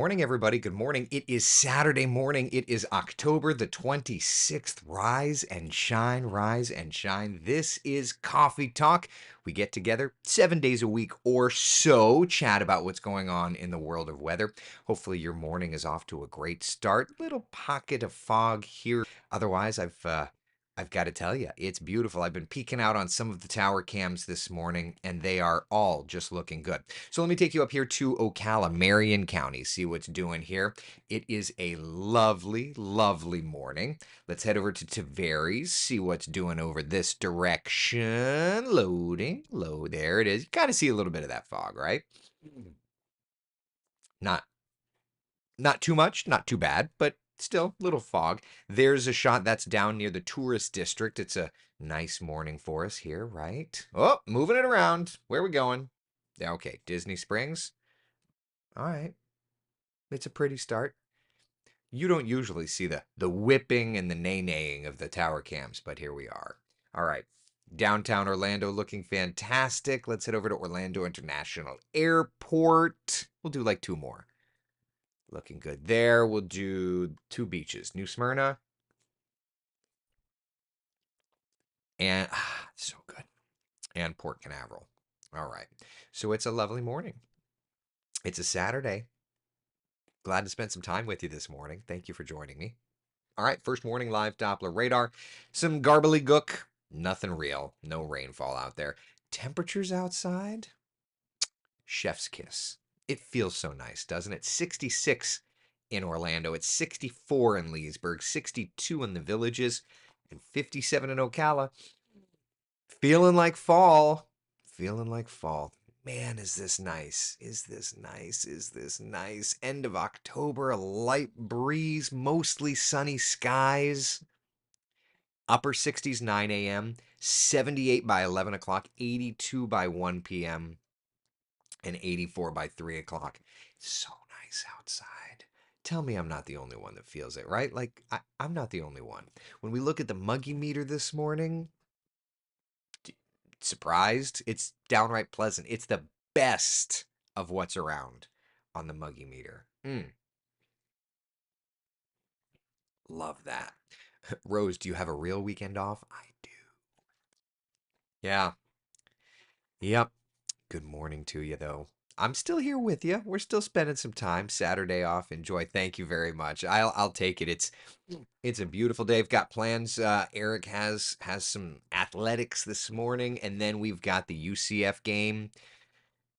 morning, everybody. Good morning. It is Saturday morning. It is October the 26th. Rise and shine, rise and shine. This is Coffee Talk. We get together 7 days a week or so, chat about what's going on in the world of weather. Hopefully, your morning is off to a great start. Little pocket of fog here. Otherwise, I've got to tell you, it's beautiful. I've been peeking out on some of the tower cams this morning, and they are all just looking good. So let me take you up here to Ocala, Marion County, see what's doing here. It is a lovely, lovely morning. Let's head over to Tavares, see what's doing over this direction. Loading, load. There it is. You kind of see a little bit of that fog, right? Not Not too much, not too bad, but still little fog. There's a shot that's down near the tourist district. It's a nice morning for us here, right? Oh, moving it around. Where are we going? Yeah, okay, Disney Springs. All right. It's a pretty start. You don't usually see the whipping and the nay-naying of the tower cams, but here we are. All right. Downtown Orlando looking fantastic. Let's head over to Orlando International Airport. We'll do like two more. Looking good there. We'll do two beaches, New Smyrna and so good, and Port Canaveral. All right. So it's a lovely morning. It's a Saturday. Glad to spend some time with you this morning. Thank you for joining me. All right, first warning, live Doppler radar. Some gook. Nothing real. No rainfall out there. Temperatures outside? Chef's kiss. It feels so nice, doesn't it? 66 in Orlando. It's 64 in Leesburg, 62 in the Villages, and 57 in Ocala. Feeling like fall. Feeling like fall. Man, is this nice? Is this nice? Is this nice? End of October, a light breeze, mostly sunny skies. Upper 60s 9 a.m., 78 by 11 o'clock, 82 by 1 p.m., and 84 by 3 o'clock. It's so nice outside. Tell me I'm not the only one that feels it, right? Like, I'm not the only one. When we look at the muggy meter this morning, surprised? It's downright pleasant. It's the best of what's around on the muggy meter. Love that. Rose, do you have a real weekend off? I do. Yeah. Yep. Good morning to you, though. I'm still here with you. We're still spending some time. Saturday off. Enjoy. Thank you very much. I'll take it. It's a beautiful day. I've got plans. Eric has some athletics this morning, and then we've got the UCF game.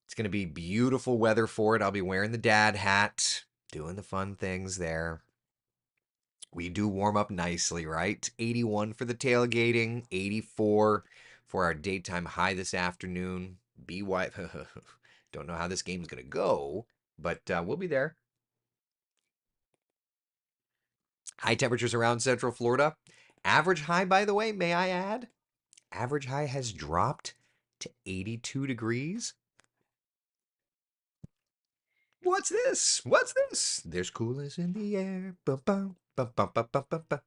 It's going to be beautiful weather for it. I'll be wearing the dad hat, doing the fun things there. We do warm up nicely, right? 81 for the tailgating, 84 for our daytime high this afternoon. BY, don't know how this game's going to go, but we'll be there. High temperatures around Central Florida. Average high, by the way, may I add? Average high has dropped to 82 degrees. What's this? What's this? There's coolness in the air. Ba-bum, ba-bum, ba-bum, ba-bum.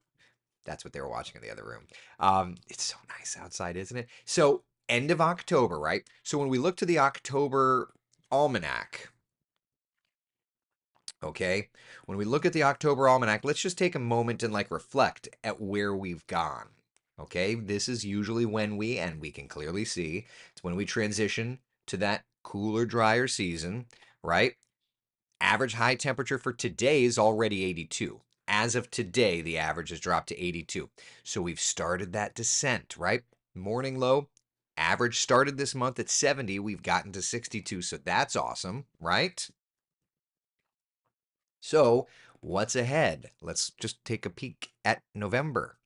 That's what they were watching in the other room. It's so nice outside, isn't it? So, end of October, right? So, when we look to the October almanac, okay, when we look at the October almanac, let's just take a moment and like reflect at where we've gone. Okay, this is usually when and we can clearly see, it's when we transition to that cooler, drier season, right? Average high temperature for today is already 82. As of today, the average has dropped to 82. So we've started that descent, right? Morning low, average started this month at 70. We've gotten to 62. So that's awesome, right? So what's ahead? Let's just take a peek at November.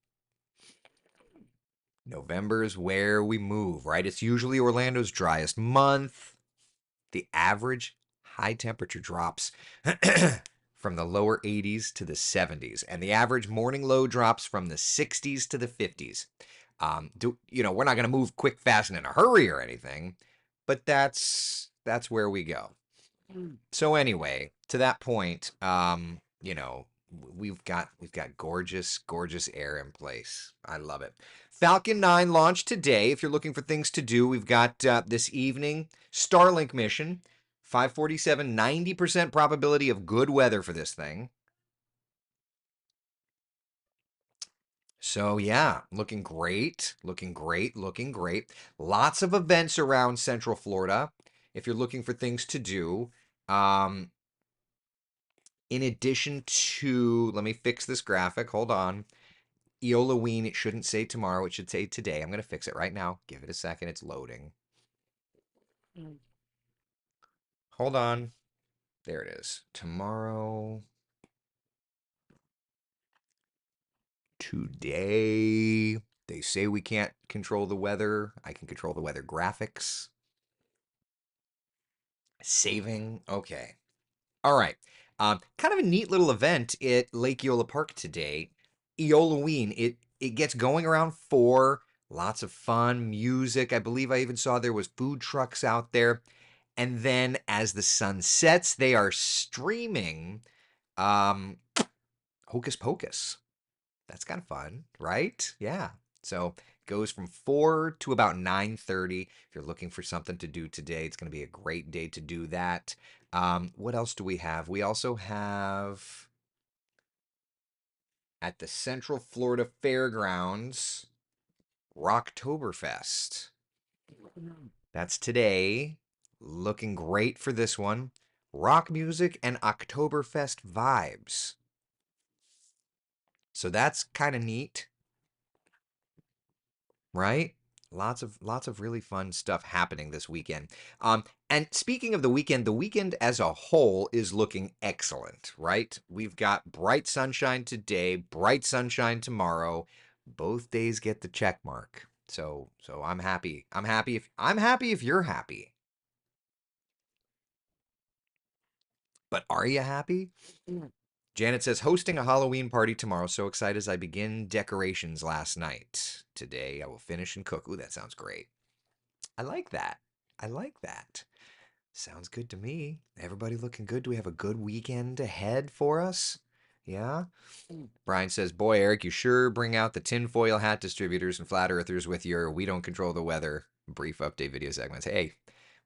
November is where we move, right? It's usually Orlando's driest month. The average high temperature drops from the lower 80s to the 70s, and the average morning low drops from the 60s to the 50s. We're not going to move quick, fast, and in a hurry or anything, but that's where we go. So anyway, to that point, we've got gorgeous, gorgeous air in place. I love it. Falcon 9 launched today. If you're looking for things to do, we've got this evening Starlink mission. 547, 90% probability of good weather for this thing. So yeah, looking great, looking great, looking great. Lots of events around Central Florida if you're looking for things to do. Um, in addition to, let me fix this graphic. Hold on. Eolaween, it shouldn't say tomorrow. It should say today. I'm going to fix it right now. Give it a second. It's loading. Hold on. There it is. Tomorrow. Today. They say we can't control the weather. I can control the weather graphics. Saving. Okay. All right. Kind of a neat little event at Lake Eola Park today. Eolaween. It gets going around 4. Lots of fun music. I believe I even saw there was food trucks out there. And then as the sun sets, they are streaming Hocus Pocus. That's kind of fun, right? Yeah. So goes from 4 to about 9:30. If you're looking for something to do today, it's going to be a great day to do that. What else do we have? We also have at the Central Florida Fairgrounds Rocktoberfest. That's today. Looking great for this one. Rock music and Oktoberfest vibes. So that's kind of neat, right? Lots of really fun stuff happening this weekend. And speaking of the weekend as a whole is looking excellent, right? We've got bright sunshine today, bright sunshine tomorrow. Both days get the check mark. So I'm happy. I'm happy if you're happy. But are you happy? Janet says, hosting a Halloween party tomorrow. So excited as I begin decorations last night. Today I will finish and cook. Ooh, that sounds great. I like that. I like that. Sounds good to me. Everybody looking good. Do we have a good weekend ahead for us? Yeah? Brian says, boy, Eric, you sure bring out the tinfoil hat distributors and flat earthers with your we don't control the weather brief update video segments. Hey,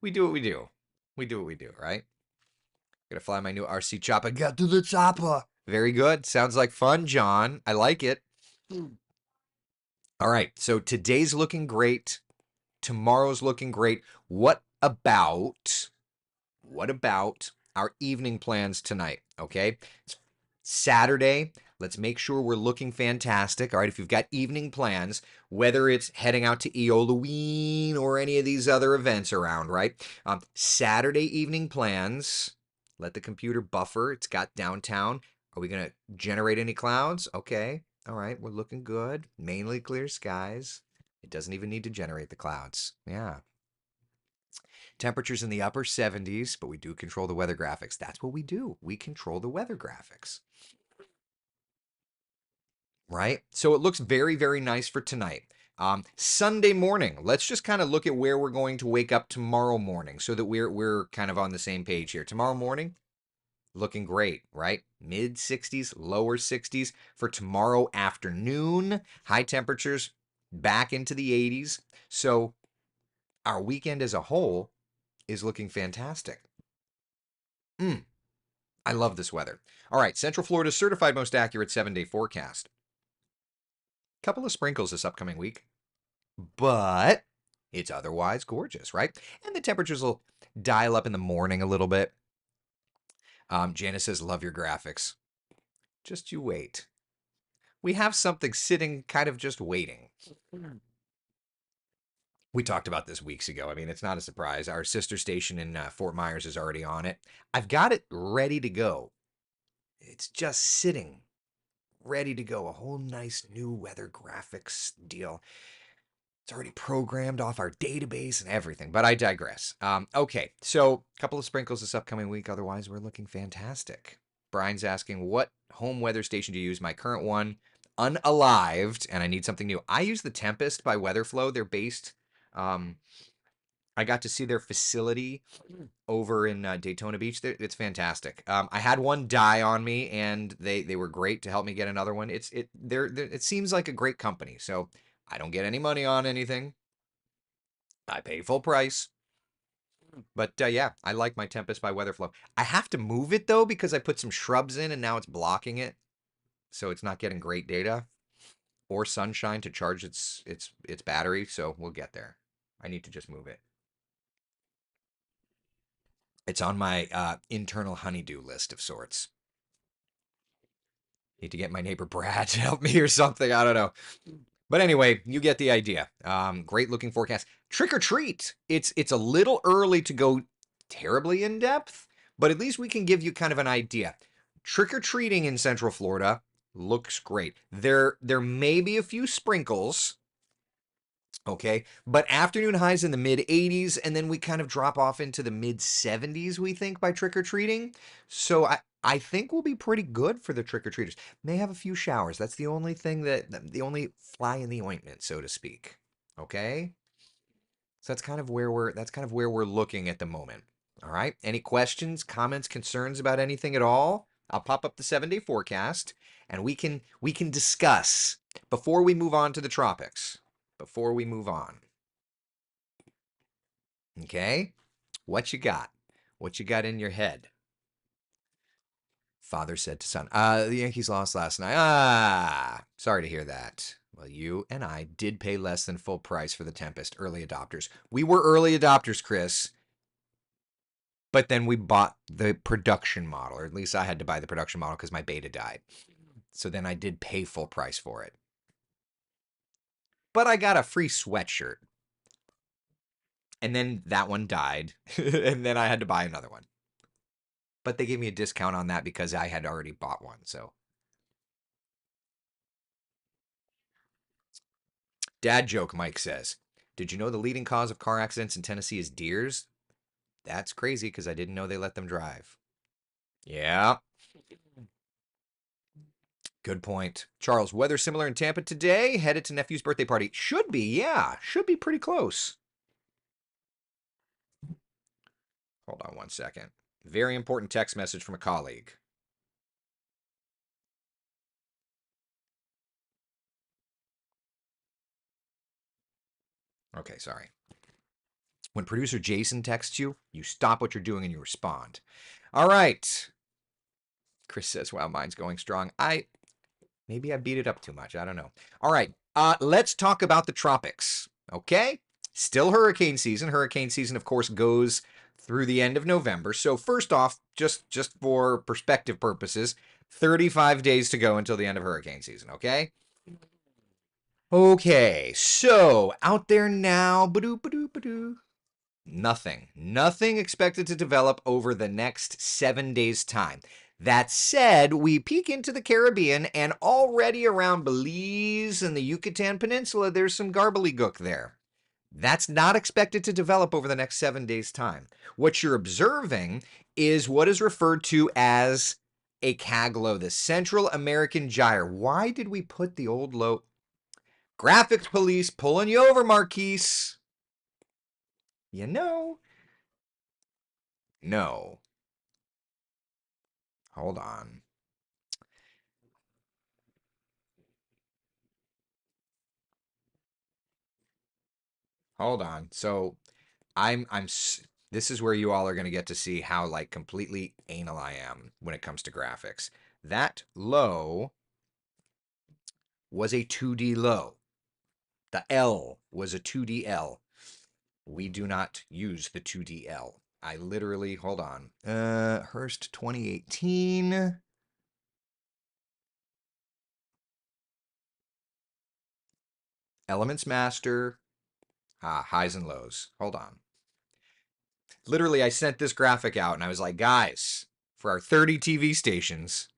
we do what we do. We do what we do, right? Gonna fly my new RC chopper. Get to the chopper. Very good. Sounds like fun, John. I like it. All right. So today's looking great. Tomorrow's looking great. What about our evening plans tonight? Okay. It's Saturday. Let's make sure we're looking fantastic. All right. If you've got evening plans, whether it's heading out to Eolaween or any of these other events around, right? Saturday evening plans. Let the computer buffer. It's got downtown. Are we going to generate any clouds? Okay. All right. We're looking good. Mainly clear skies. It doesn't even need to generate the clouds. Yeah. Temperatures in the upper 70s, but we do control the weather graphics. That's what we do. We control the weather graphics. Right? So it looks very, very nice for tonight. Sunday morning, let's just kind of look at where we're going to wake up tomorrow morning so that we're kind of on the same page here. Tomorrow morning, looking great, right? Mid 60s, lower 60s for tomorrow afternoon. High temperatures back into the 80s. So our weekend as a whole is looking fantastic. I love this weather. All right, Central Florida's certified most accurate 7-day forecast. Couple of sprinkles this upcoming week, but it's otherwise gorgeous, right? And the temperatures will dial up in the morning a little bit. Janice says, love your graphics. Just you wait. We have something sitting kind of just waiting. We talked about this weeks ago. I mean, it's not a surprise. Our sister station in Fort Myers is already on it. I've got it ready to go. It's just sitting ready to go. A whole nice new weather graphics deal. It's already programmed off our database and everything, but I digress. Okay, so a couple of sprinkles this upcoming week. Otherwise, we're looking fantastic. Brian's asking, what home weather station do you use? My current one, unalived, and I need something new. I use the Tempest by Weatherflow. They're based. Um, I got to see their facility over in Daytona Beach. It's fantastic. I had one die on me, and they were great to help me get another one. It seems like a great company. So I don't get any money on anything. I pay full price. But yeah, I like my Tempest by Weatherflow. I have to move it though because I put some shrubs in and now it's blocking it, so it's not getting great data or sunshine to charge its battery. So we'll get there. I need to just move it. It's on my internal honeydew list of sorts. Need to get my neighbor Brad to help me or something. I don't know. But anyway, you get the idea. Great looking forecast. Trick or treat. It's a little early to go terribly in depth, but at least we can give you kind of an idea. Trick or treating in Central Florida looks great. There may be a few sprinkles, okay, but afternoon highs in the mid 80s, and then we kind of drop off into the mid 70s, we think, by trick or treating. So I think we'll be pretty good for the trick or treaters. May have a few showers. That's the only thing the only fly in the ointment, so to speak. Okay? So that's kind of where we're looking at the moment. All right? Any questions, comments, concerns about anything at all? I'll pop up the 7-day forecast and we can discuss before we move on to the tropics. Before we move on. Okay? What you got? What you got in your head? Father said to son, the Yankees lost last night. Ah, sorry to hear that. Well, you and I did pay less than full price for the Tempest, early adopters. We were early adopters, Chris, but then we bought the production model, or at least I had to buy the production model because my beta died. So then I did pay full price for it. But I got a free sweatshirt. And then that one died. And then I had to buy another one. But they gave me a discount on that because I had already bought one. So, dad joke, Mike says. Did you know the leading cause of car accidents in Tennessee is deers? That's crazy because I didn't know they let them drive. Yeah, good point. Charles, weather similar in Tampa today. Headed to nephew's birthday party. Should be, yeah. Should be pretty close. Hold on one second. Very important text message from a colleague. Okay, sorry. When producer Jason texts you, you stop what you're doing and you respond. All right. Chris says, wow, mine's going strong. Maybe I beat it up too much. I don't know. All right. Let's talk about the tropics. Okay? Still hurricane season. Hurricane season, of course, goes through the end of November. So first off, just for perspective purposes, 35 days to go until the end of hurricane season, okay? Okay, so out there now, ba-doo, ba-doo, ba-doo. Nothing expected to develop over the next 7 days' time. That said, we peek into the Caribbean, and already around Belize and the Yucatan Peninsula, there's some gobbledygook there. That's not expected to develop over the next 7 days' time. What you're observing is what is referred to as a CAGLO, the Central American Gyre. Why did we put the old low? Graphics police pulling you over, Marquise. You know. No. Hold on. Hold on. So I'm this is where you all are going to get to see how like completely anal I am when it comes to graphics. That low was a 2D low. The L was a 2D L. We do not use the 2D L. I literally, hold on. Hearst 2018. Elements Master. Highs and lows. Hold on. Literally, I sent this graphic out and I was like, guys, for our 30 TV stations,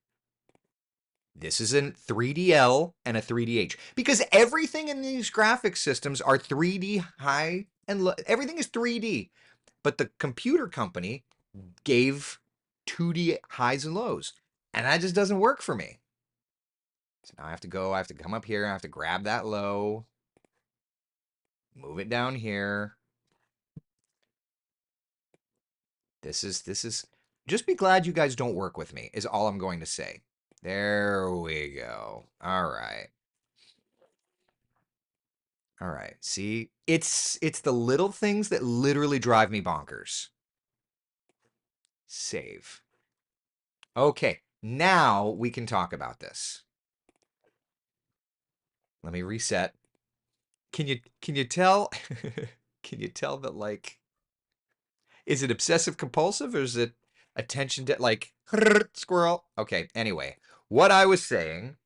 this is a 3DL and a 3DH because everything in these graphic systems are 3D high and low. Everything is 3D, but the computer company gave 2D highs and lows, and that just doesn't work for me. So now I have to come up here, I have to grab that low, move it down here. This is just be glad you guys don't work with me is all I'm going to say. There we go. All right. All right. See, it's the little things that literally drive me bonkers. Save. Okay, now we can talk about this. Let me reset. Can you tell can you tell that, like, is it obsessive compulsive or is it attention to, like, squirrel? Okay, anyway, what I was saying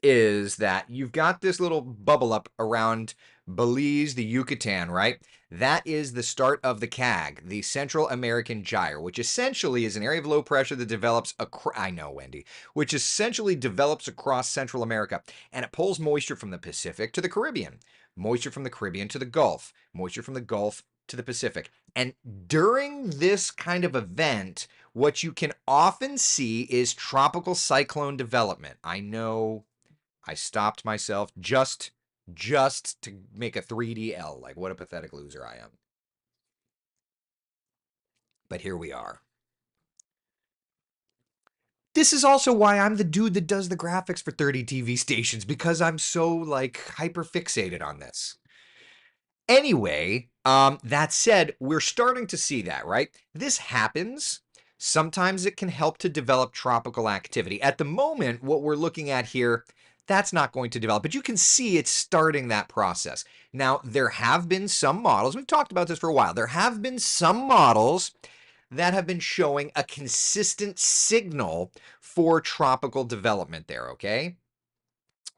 is that you've got this little bubble up around Belize, the Yucatan, right? That is the start of the CAG, the Central American Gyre, which essentially is an area of low pressure that develops I know, Wendy, which essentially develops across Central America, and it pulls moisture from the Pacific to the Caribbean, moisture from the Caribbean to the Gulf, moisture from the Gulf to the Pacific. And during this kind of event, what you can often see is tropical cyclone development. I know I stopped myself just to make a 3D L. Like, what a pathetic loser I am. But here we are. This is also why I'm the dude that does the graphics for 30 TV stations, because I'm so, like, hyper fixated on this. Anyway, that said, we're starting to see that, right? This happens. Sometimes it can help to develop tropical activity. At the moment, what we're looking at here, that's not going to develop, but you can see it's starting that process. Now, there have been some models, we've talked about this for a while, there have been some models that have been showing a consistent signal for tropical development there, okay?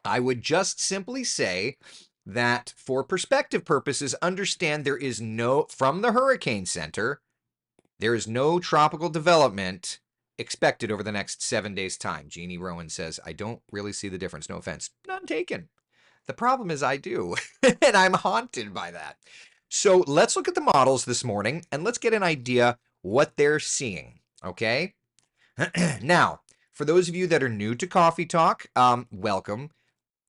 I would just simply say that for perspective purposes, understand there is no, from the Hurricane Center, there is no tropical development expected over the next 7 days' time. Jeannie Rowan says, I don't really see the difference. No offense. None taken. The problem is I do, and I'm haunted by that. So let's look at the models this morning, and let's get an idea what they're seeing, okay? Now, for those of you that are new to Coffee Talk, welcome.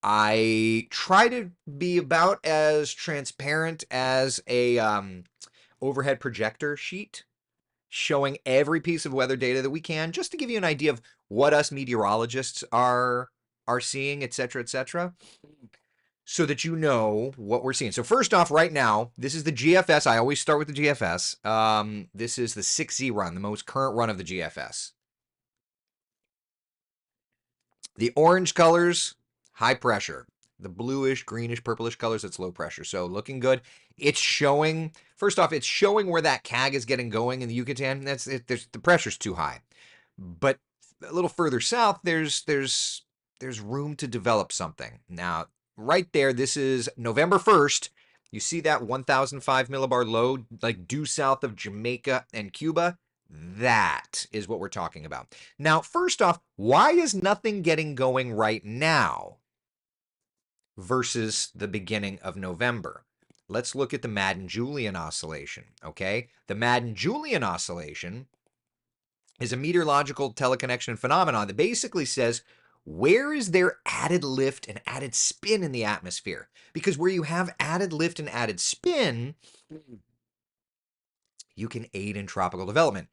I try to be about as transparent as a overhead projector sheet showing every piece of weather data that we can, just to give you an idea of what us meteorologists are seeing, et cetera, so that you know what we're seeing. So first off, right now, this is the GFS. I always start with the GFS. This is the 6Z run, the most current run of the GFS. The orange colors, high pressure. The bluish, greenish, purplish colors, it's low pressure. So looking good. It's showing, first off, it's showing where that CAG is getting going in the Yucatan. That's it, the pressure's too high. But a little further south, there's room to develop something. Now, right there, this is November 1st. You see that 1005 millibar low, like due south of Jamaica and Cuba? That is what we're talking about. Now, first off, why is nothing getting going right now versus the beginning of November? Let's look at the Madden-Julian oscillation, okay? The Madden-Julian oscillation is a meteorological teleconnection phenomenon that basically says, where is there added lift and added spin in the atmosphere? Because where you have added lift and added spin, you can aid in tropical development.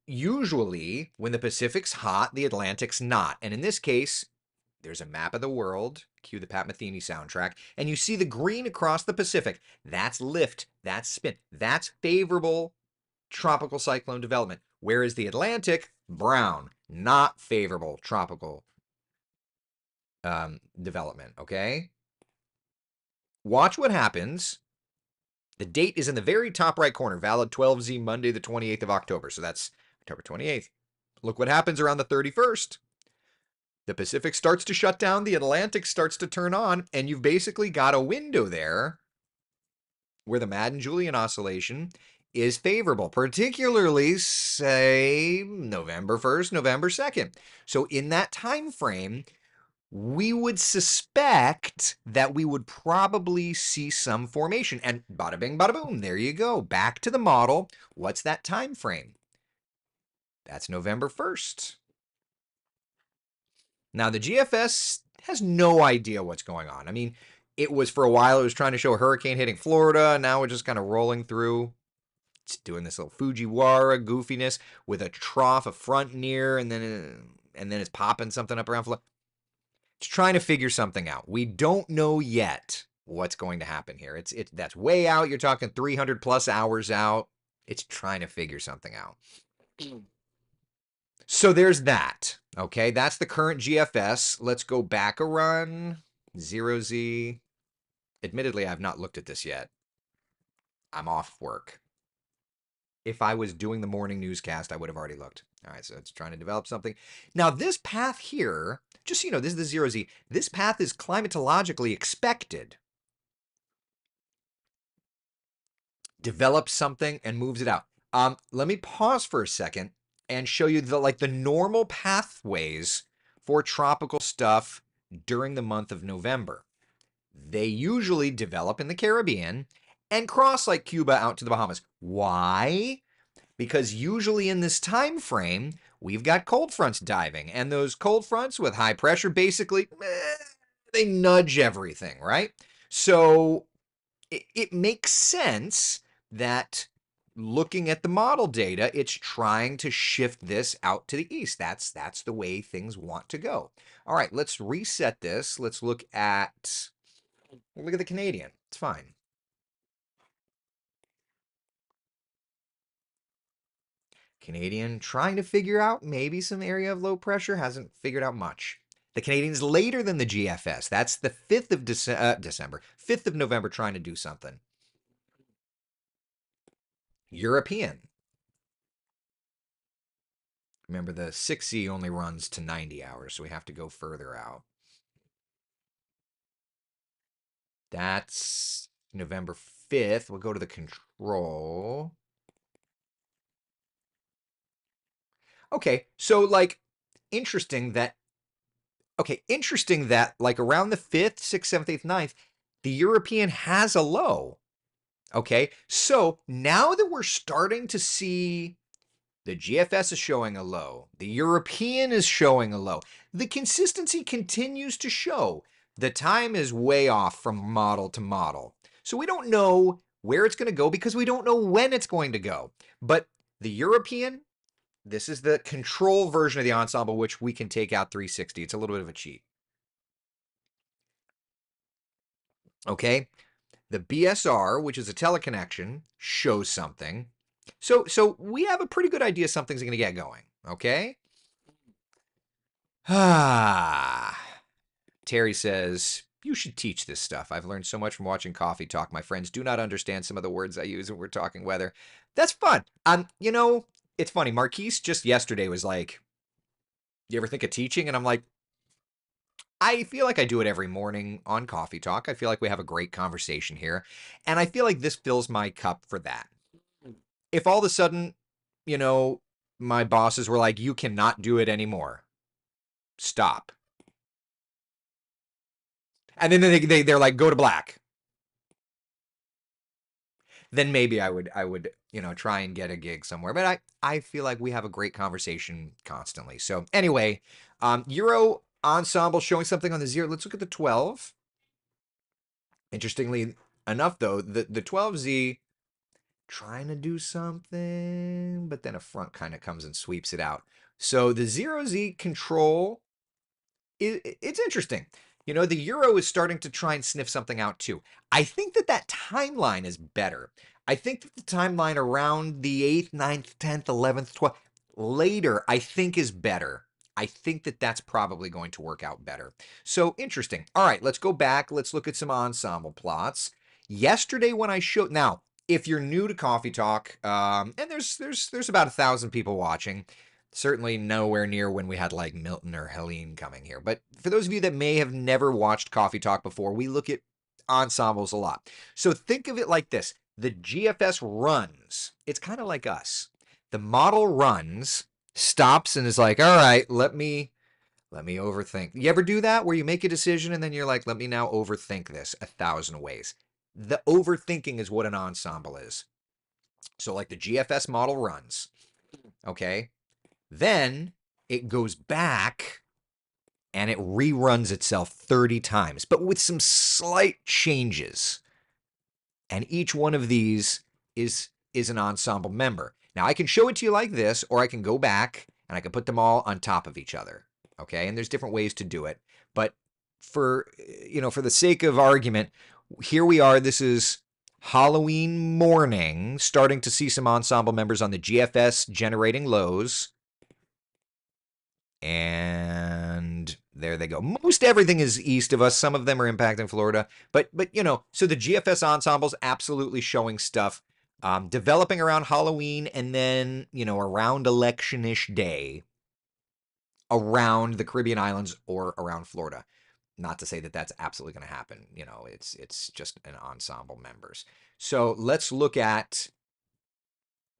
Usually, when the Pacific's hot, the Atlantic's not. And in this case, there's a map of the world, cue the Pat Metheny soundtrack, and you see the green across the Pacific. That's lift, that's spin, that's favorable tropical cyclone development. Whereas the Atlantic, brown, not favorable tropical development, okay? Watch what happens. The date is in the very top right corner, valid 12Z Monday, the 28th of October. So that's October 28th. Look what happens around the 31st. The Pacific starts to shut down, the Atlantic starts to turn on, and you've basically got a window there where the Madden-Julian oscillation is favorable, particularly, say, November 1st, November 2nd. So in that time frame, we would suspect that we would probably see some formation. And bada bing, bada boom, there you go. Back to the model. What's that time frame? That's November 1st. Now, the GFS has no idea what's going on. I mean, it was for a while, it was trying to show a hurricane hitting Florida. Now we're just kind of rolling through. It's doing this little Fujiwara goofiness with a trough, a front near, and then it's popping something up around Florida. It's trying to figure something out. We don't know yet what's going to happen here. That's way out. You're talking 300 plus hours out. It's trying to figure something out. So there's that. Okay, that's the current GFS. Let's go back a run. 0Z. Admittedly, I've not looked at this yet. I'm off work. If I was doing the morning newscast, I would have already looked. All right, so it's trying to develop something. Now, this path here, just so you know, this is the 0Z. This path is climatologically expected. Develops something and moves it out. Let me pause for a second and show you the normal pathways for tropical stuff during the month of November. They usually develop in the Caribbean and cross like Cuba out to the Bahamas. Why? Because usually in this time frame, we've got cold fronts diving, and those cold fronts with high pressure basically they nudge everything, right? So it makes sense that looking at the model data, it's trying to shift this out to the east. That's the way things want to go. All right, let's reset this. Let's look at the Canadian. It's fine. Canadian trying to figure out maybe some area of low pressure, hasn't figured out much. The Canadian's later than the GFS. That's the 5th of December, 5th of November trying to do something. European. Remember, the 6Z only runs to 90 hours, so we have to go further out. That's November 5th. We'll go to the control. Okay, so like interesting that like around the 5th, 6th, 7th, 8th, 9th, the European has a low. Okay, so now that we're starting to see the GFS is showing a low, the European is showing a low, the consistency continues to show. The time is way off from model to model. So we don't know where it's going to go because we don't know when it's going to go. But the European, this is the control version of the ensemble, which we can take out 360. It's a little bit of a cheat. Okay, the BSR, which is a teleconnection, shows something. So we have a pretty good idea something's going to get going. Okay. Terry says, you should teach this stuff. I've learned so much from watching Coffee Talk. My friends do not understand some of the words I use when we're talking weather. That's fun. It's funny. Marquise just yesterday was like, you ever think of teaching? And I'm like, I feel like I do it every morning on Coffee Talk. I feel like we have a great conversation here. And I feel like this fills my cup for that. If all of a sudden, my bosses were like, you cannot do it anymore. Stop. And then they're like, go to black. Then maybe I would try and get a gig somewhere. But I feel like we have a great conversation constantly. So anyway, Euro ensemble showing something on the 0. Let's look at the 12. Interestingly enough, though, the 12Z trying to do something, but then a front kind of comes and sweeps it out. So the 0Z control, it's interesting. The Euro is starting to try and sniff something out too. I think that timeline is better. I think that the timeline around the 8th, 9th, 10th, 11th, 12th, later, I think is better. I think that that's probably going to work out better. So interesting. All right, let's go back. Let's look at some ensemble plots. Yesterday when I showed, now, if you're new to Coffee Talk, and there's about 1,000 people watching, certainly nowhere near when we had like Milton or Helene coming here. But for those of you that may have never watched Coffee Talk before, we look at ensembles a lot. So think of it like this. The GFS runs. It's kind of like us. The model runs, stops, and is like, all right, let me overthink. You ever do that where you make a decision and then you're like, let me now overthink this 1,000 ways? The overthinking is what an ensemble is. So like the GFS model runs, okay? Then it goes back and it reruns itself 30 times, but with some slight changes. And each one of these is an ensemble member. Now I can show it to you like this, or I can go back and I can put them all on top of each other. Okay, and there's different ways to do it. But for the sake of argument, Here we are. This is Halloween morning. Starting to see some ensemble members on the GFS generating lows. And there they go. Most everything is east of us. Some of them are impacting Florida, but so the GFS ensembles absolutely showing stuff, developing around Halloween, and then around election-ish day, around the Caribbean islands or around Florida. Not to say that that's absolutely going to happen. It's just an ensemble members. So let's look at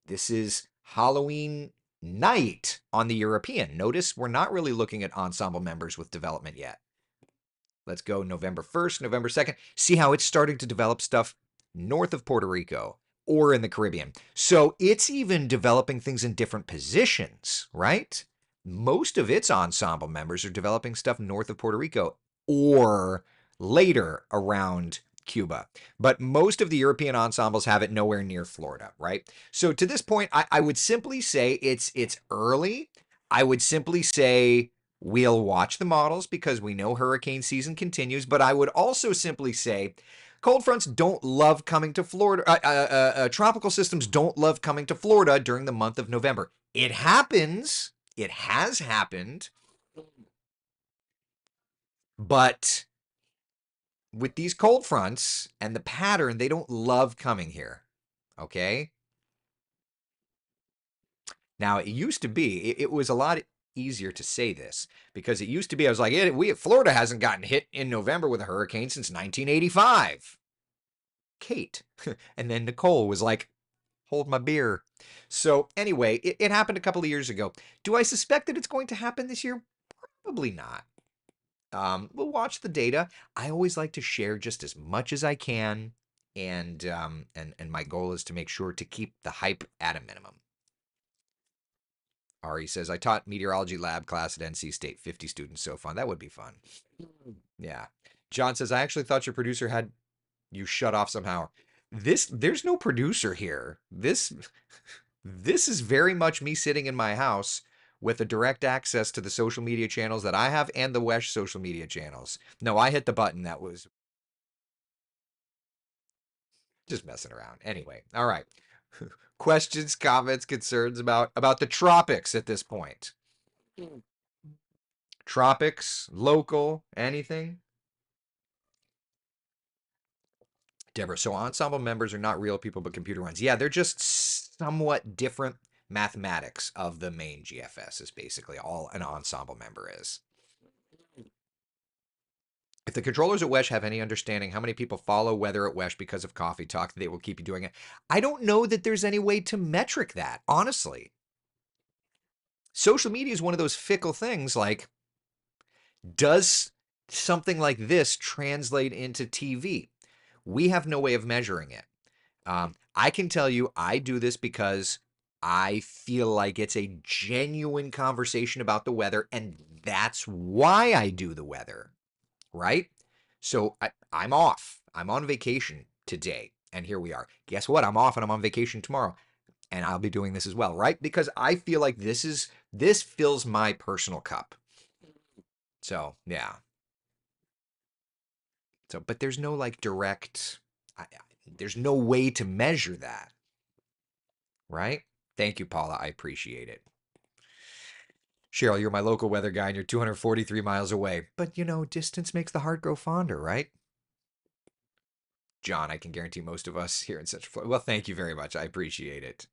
this is Halloween night on the European. Notice we're not really looking at ensemble members with development yet. Let's go November 1st, November 2nd. See how it's starting to develop stuff north of Puerto Rico or in the Caribbean. So it's even developing things in different positions, right? Most of its ensemble members are developing stuff north of Puerto Rico or later around Cuba. But most of the European ensembles have it nowhere near Florida, right? So to this point, I would simply say it's early. I would simply say we'll watch the models because we know hurricane season continues. But I would also simply say cold fronts don't love coming to Florida. Tropical systems don't love coming to Florida during the month of November. It happens. It has happened. But with these cold fronts and the pattern, they don't love coming here. Okay? Now, it used to be, it was a lot easier to say this because it used to be, I was like, Florida hasn't gotten hit in November with a hurricane since 1985. Kate. And then Nicole was like, hold my beer. So anyway, it happened a couple of years ago. Do I suspect that it's going to happen this year? Probably not. We'll watch the data. I always like to share just as much as I can, and my goal is to make sure to keep the hype at a minimum. Ari says, I taught meteorology lab class at NC State, 50 students, so fun. That would be fun. Yeah. John says, I actually thought your producer had you shut off somehow. There's no producer here. This is very much me sitting in my house with a direct access to the social media channels that I have and the Wesh social media channels. No, I hit the button. That was just messing around. Anyway, all right. Questions, comments, concerns about the tropics at this point? Tropics, local, anything? Deborah, so ensemble members are not real people but computer ones. Yeah, they're just somewhat different mathematics of the main GFS is basically all an ensemble member is. If the controllers at Wesh have any understanding how many people follow weather at Wesh because of coffee talk, they will keep you doing it. I don't know that there's any way to metric that, honestly. Social media is one of those fickle things like, does something like this translate into TV? We have no way of measuring it. I can tell you I do this because I feel like it's a genuine conversation about the weather, and that's why I do the weather, right? So I'm off. I'm on vacation today, and here we are. Guess what? I'm off and I'm on vacation tomorrow, and I'll be doing this as well, right? Because I feel like this fills my personal cup. So yeah. So, but there's no like direct. There's no way to measure that, right? Thank you, Paula. I appreciate it. Cheryl, you're my local weather guy and you're 243 miles away. But distance makes the heart grow fonder, right? John, I can guarantee most of us here in Central Florida. Well, thank you very much. I appreciate it.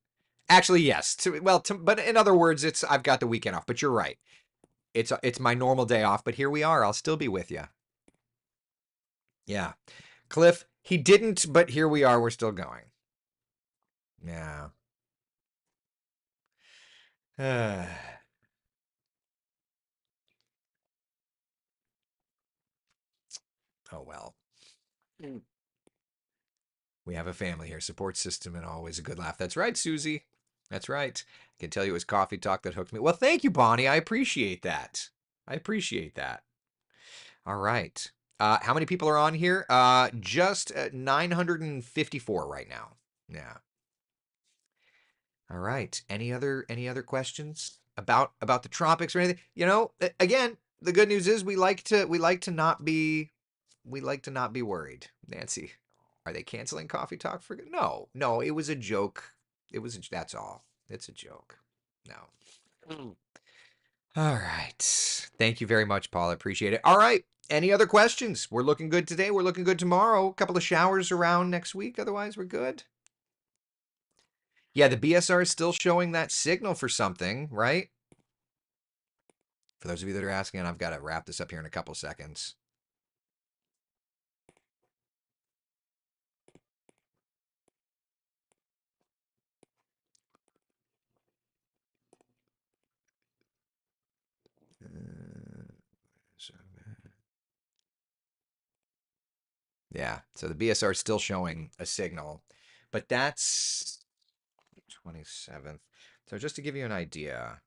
Actually, yes. But in other words, I've got the weekend off. But you're right. It's my normal day off. But here we are. I'll still be with you. Yeah, Cliff. He didn't, but here we are. We're still going. Yeah. Oh well. We have a family here, support system, and always a good laugh. That's right, Susie. That's right. I can tell you it was coffee talk that hooked me. Well, thank you, Bonnie. I appreciate that. I appreciate that. All right. How many people are on here? Just 954 right now. Yeah. All right. Any other questions about the tropics or anything? Again, the good news is we like to not be we like to not be worried. Nancy, are they canceling Coffee Talk for good? No, no, it was a joke. That's all. It's a joke. No. Mm. All right. Thank you very much, Paul. I appreciate it. All right. Any other questions? We're looking good today. We're looking good tomorrow. A couple of showers around next week. Otherwise, we're good. Yeah, the BSR is still showing that signal for something, right? For those of you that are asking, and I've got to wrap this up here in a couple seconds. Yeah, so the BSR is still showing a signal, but that's 27th. So just to give you an idea,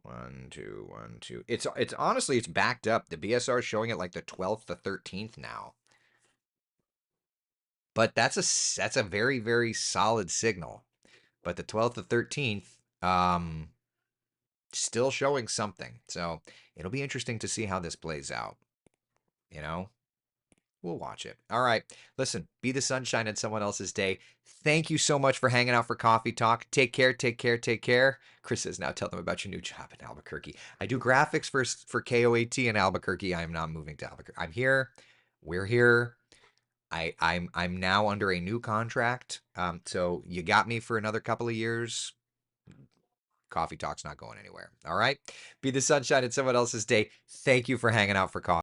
1, 2, 1, 2. It's honestly it's backed up. The BSR is showing it like the 12th, the 13th now. But that's a very very solid signal. But the 12th, the 13th, still showing something. So it'll be interesting to see how this plays out. You know. We'll watch it. All right. Listen, be the sunshine in someone else's day. Thank you so much for hanging out for Coffee Talk. Take care, take care, take care. Chris says, now tell them about your new job in Albuquerque. I do graphics for KOAT in Albuquerque. I am not moving to Albuquerque. I'm here. We're here. I'm now under a new contract. So you got me for another couple of years. Coffee Talk's not going anywhere. All right. Be the sunshine in someone else's day. Thank you for hanging out for Coffee.